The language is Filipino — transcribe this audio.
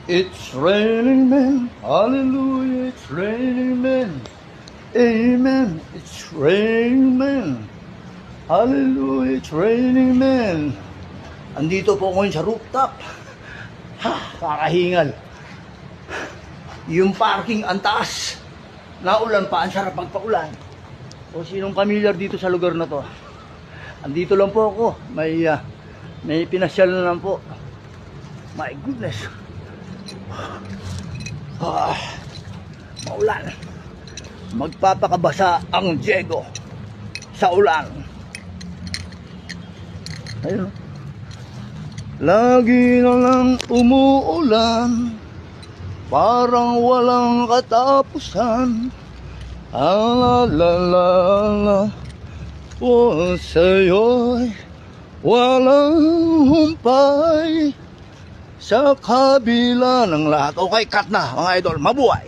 It's raining men, hallelujah, it's raining men. Amen, it's raining men. Hallelujah, it's raining men. Andito po ngayon sa rooftop. Ha, kakahingal. Yung parking ang taas. Naulan pa, ang sarap magpaulan. O sinong pamilyar dito sa lugar na to? Andito lang po ako. May pinasyal na lang po. My goodness. Maulan. Magpapakabasa ang Diego sa ulan. Ayun. Lagi na lang umuulan, parang walang katapusan. La o sa'yo'y walang humpay sa kabila ng lahat. Okay, cut na mga idol, mabuhay.